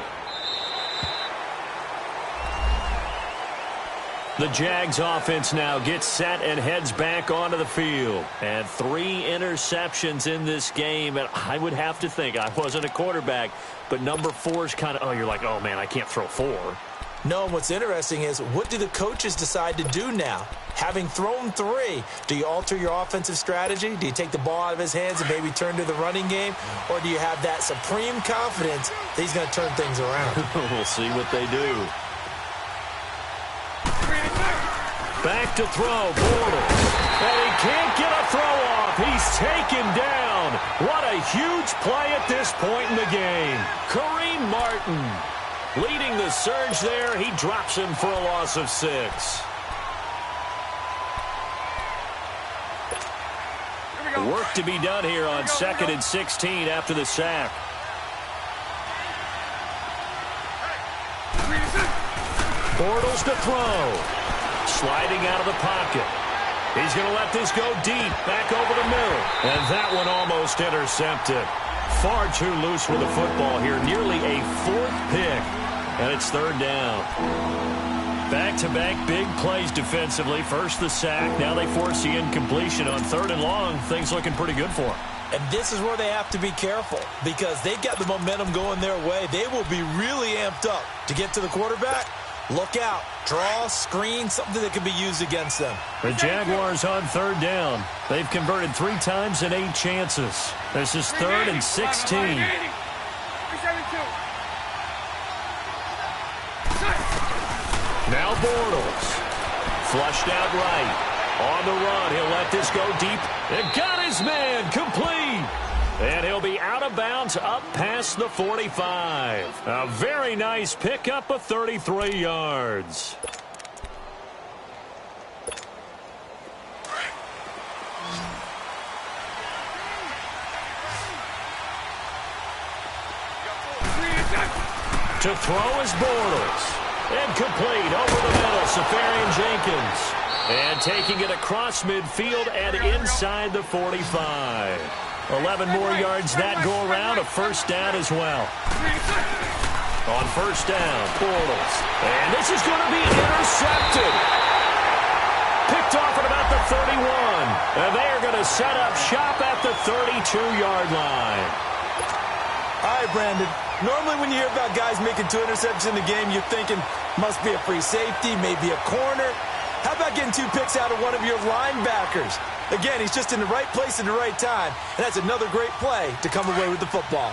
The Jags offense now gets set and heads back onto the field. And 3 interceptions in this game. And I would have to think, I wasn't a quarterback, but number 4 is kind of, you're like, oh, man, I can't throw 4. No, and what's interesting is, what do the coaches decide to do now? Having thrown 3, do you alter your offensive strategy? Do you take the ball out of his hands and maybe turn to the running game? Or do you have that supreme confidence that he's going to turn things around? We'll see what they do. Back to throw, Bortles. And he can't get a throw off. He's taken down. What a huge play at this point in the game. Kareem Martin leading the surge there. He drops him for a loss of 6. Work to be done here on 2nd and 16 after the sack. Bortles to throw. Sliding out of the pocket. He's going to let this go deep. Back over the middle. And that one almost intercepted. Far too loose with the football here. Nearly a 4th pick. And it's 3rd down. Back-to-back big plays defensively. First the sack. Now they force the incompletion on 3rd and long. Things looking pretty good for him. And this is where they have to be careful because they've got the momentum going their way. They will be really amped up to get to the quarterback. Look out. Draw, screen, something that can be used against them. The Jaguars on third down. They've converted 3 times in 8 chances. This is 3rd and 16. Now Bortles. Flushed out right. On the run, he'll let this go deep. And got his man, complete. And he'll be out of bounds up past the 45. A very nice pickup of 33 yards. To throw is Bortles. And complete over the middle, Safarian Jenkins. And taking it across midfield and inside the 45. 11 more yards that go around, a first down as well. On first down, Bortles. And this is going to be intercepted. Picked off at about the 31. And they are going to set up shop at the 32-yard line. All right, Brandon. Normally when you hear about guys making 2 interceptions in the game, you're thinking must be a free safety, maybe a corner. How about getting 2 picks out of one of your linebackers? Again, he's just in the right place at the right time, and that's another great play to come away with the football.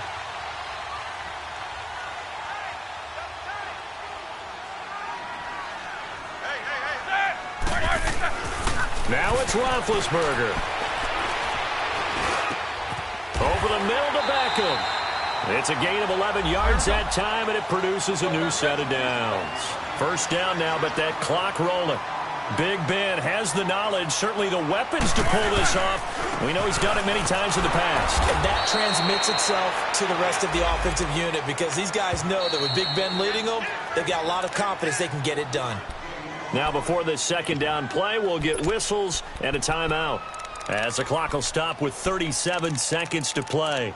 Now it's Roethlisberger. Over the middle to Beckham. It's a gain of 11 yards that time, and it produces a new set of downs. First down now, but that clock rolling. Big Ben has the knowledge, certainly the weapons to pull this off. We know he's done it many times in the past. And that transmits itself to the rest of the offensive unit because these guys know that with Big Ben leading them, they've got a lot of confidence they can get it done. Now before this second down play, we'll get whistles and a timeout as the clock will stop with 37 seconds to play.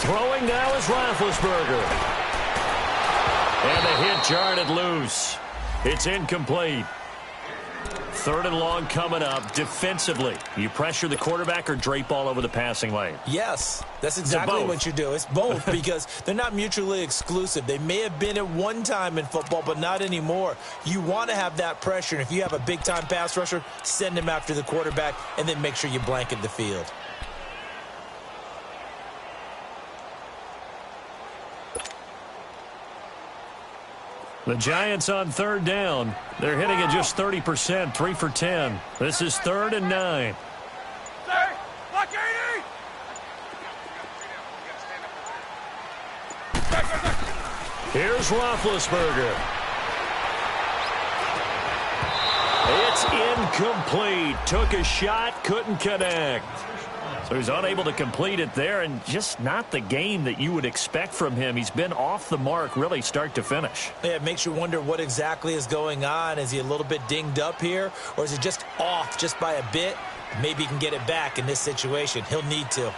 Throwing now is Roethlisberger. And the hit jarred it loose. It's incomplete. 3rd and long coming up. Defensively, you pressure the quarterback or drape all over the passing lane? Yes, that's exactly what you do. It's both because they're not mutually exclusive. They may have been at one time in football, but not anymore. You want to have that pressure. And if you have a big-time pass rusher, send him after the quarterback and then make sure you blanket the field. The Giants on 3rd down. They're hitting at just 30%, 3 for 10. This is 3rd and 9. Here's Roethlisberger. It's incomplete. Took a shot, couldn't connect. So he's unable to complete it there, and just not the game that you would expect from him. He's been off the mark, really, start to finish. Yeah, it makes you wonder what exactly is going on. Is he a little bit dinged up here, or is he just off just by a bit? Maybe he can get it back in this situation. He'll need to.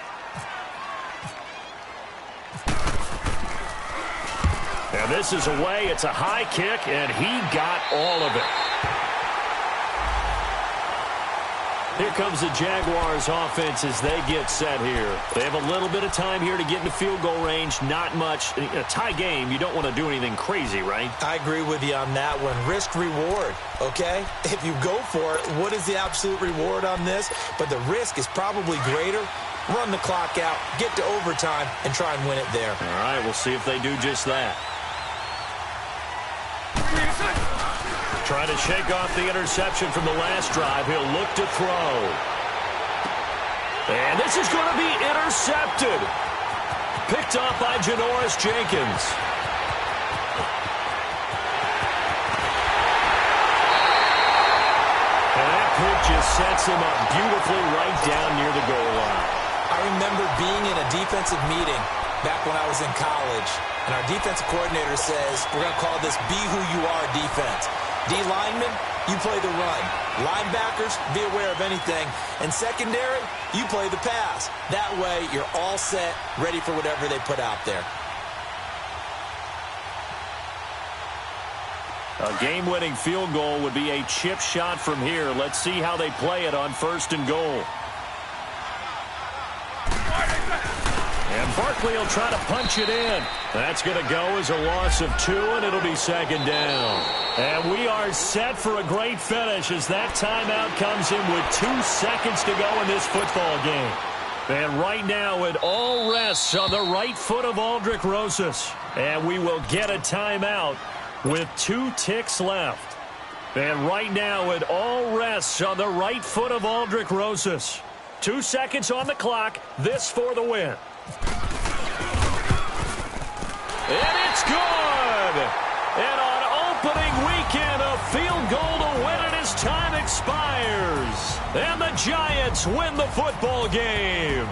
And this is away. It's a high kick, and he got all of it. Here comes the Jaguars offense as they get set here. They have a little bit of time here to get into field goal range. Not much. In a tie game, you don't want to do anything crazy, right? I agree with you on that one. Risk-reward, okay? If you go for it, what is the absolute reward on this? But the risk is probably greater. Run the clock out, get to overtime, and try and win it there. All right, we'll see if they do just that. Trying to shake off the interception from the last drive. He'll look to throw. And this is going to be intercepted. picked off by Janoris Jenkins. And that pick just sets him up beautifully right down near the goal line. I remember being in a defensive meeting back when I was in college, and our defensive coordinator says, we're going to call this be who you are defense. D linemen, you play the run. Linebackers, be aware of anything. And secondary, you play the pass. That way, you're all set, ready for whatever they put out there. A game-winning field goal would be a chip shot from here. Let's see how they play it on 1st and goal. And Barkley will try to punch it in. That's going to go as a loss of 2, and it'll be 2nd down. And we are set for a great finish as that timeout comes in with 2 seconds to go in this football game. And right now it all rests on the right foot of Aldrick Rosas. And we will get a timeout with 2 ticks left. And right now it all rests on the right foot of Aldrick Rosas. 2 seconds on the clock. This for the win. And it's good! And on opening weekend, a field goal to win it as time expires. And the Giants win the football game.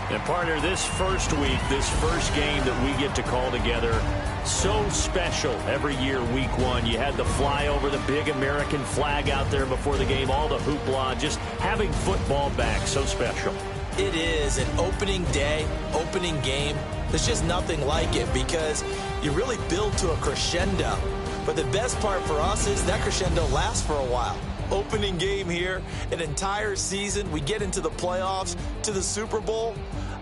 And partner, this first week, this first game that we get to call together, so special every year, week 1. You had the flyover, the big American flag out there before the game, all the hoopla, just having football back, so special. It is an opening day, opening game. There's just nothing like it because you really build to a crescendo. But the best part for us is that crescendo lasts for a while. Opening game here, an entire season. We get into the playoffs, to the Super Bowl.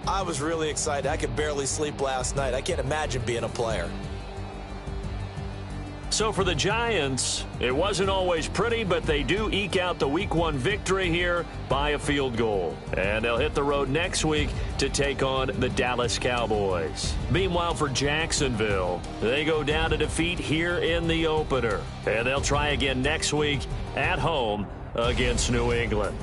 I was really excited. I could barely sleep last night. I can't imagine being a player. So for the Giants, it wasn't always pretty, but they do eke out the Week 1 victory here by a field goal. And they'll hit the road next week to take on the Dallas Cowboys. Meanwhile, for Jacksonville, they go down to defeat here in the opener. And they'll try again next week at home against New England.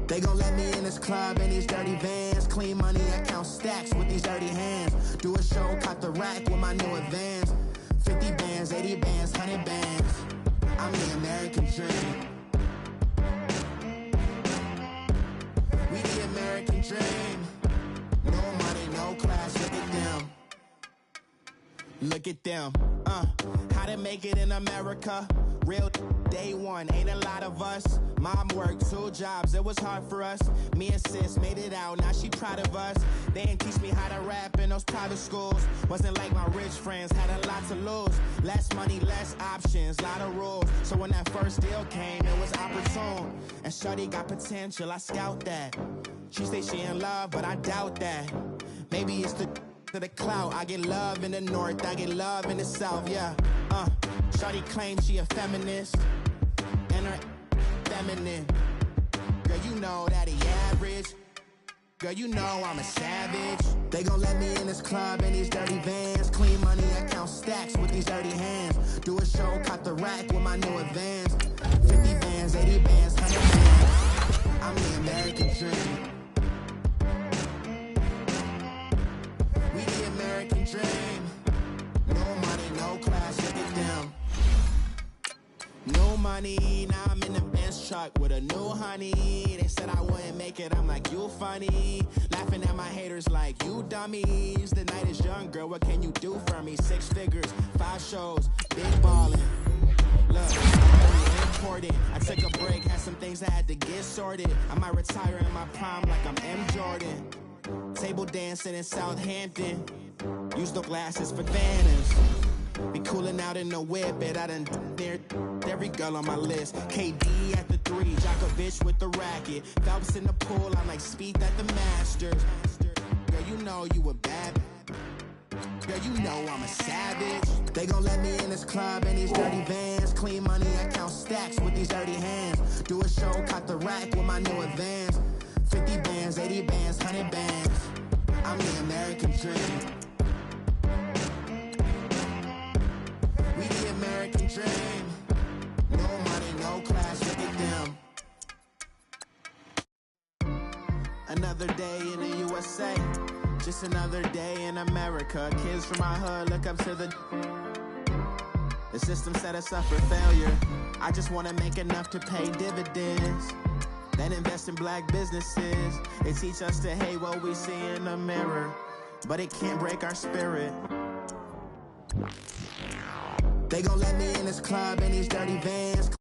They gon' let me in this club in these dirty vans. Clean money, I count stacks with these dirty hands. Do a show, caught the rack with my new advance. 50 bands, 80 bands, 100 bands. I'm the American dream. We the American dream. No money, no class, look at them. Look at them, how to make it in America. Real day one, ain't a lot of us. Mom worked 2 jobs, it was hard for us. Me and sis made it out, now she proud of us. They didn't teach me how to rap in those private schools. Wasn't like my rich friends, had a lot to lose. Less money, less options, lot of rules. So when that first deal came, it was opportune. And shorty got potential, I scout that. She say she in love, but I doubt that. Maybe it's the clout. I get love in the north, I get love in the south, yeah. Shorty claims she a feminist, and her feminine. Girl, you know that he average. Girl, you know I'm a savage. They gon' let me in this club in these dirty vans. Clean money, I count stacks with these dirty hands. Do a show, caught the rack with my new advance. 50 bands, 80 bands, 100 bands. I'm the American dream. We the American dream. No money, no class, look at them. No money, now I'm in the Benz truck with a new honey. They said I wouldn't make it, I'm like, you funny. Laughing at my haters like, you dummies. The night is young, girl, what can you do for me? 6 figures, 5 shows, big ballin'. Look, very important. I took a break, had some things I had to get sorted. I might retire in my prime like I'm M. Jordan. Table dancing in Southampton. Use the glasses for Thanos. Be coolin' out in the whip, and I done there every girl on my list. KD at the 3, Djokovic with the racket. Phelps in the pool, I'm like Speed at the Masters. Girl, you know you a bad. Girl, you know I'm a savage. They gon' let me in this club in these dirty vans. Clean money, I count stacks with these dirty hands. Do a show, caught the rack with my new advance. 50 bands, 80 bands, 100 bands. I'm the American dream. We the American dream. No money, no class, look at them. Another day in the USA. Just another day in America. Kids from my hood look up to the system set us up for failure. I just wanna make enough to pay dividends. Then invest in black businesses. They teach us to hate what we see in the mirror, but it can't break our spirit. They gon' let me in this club in these dirty vans.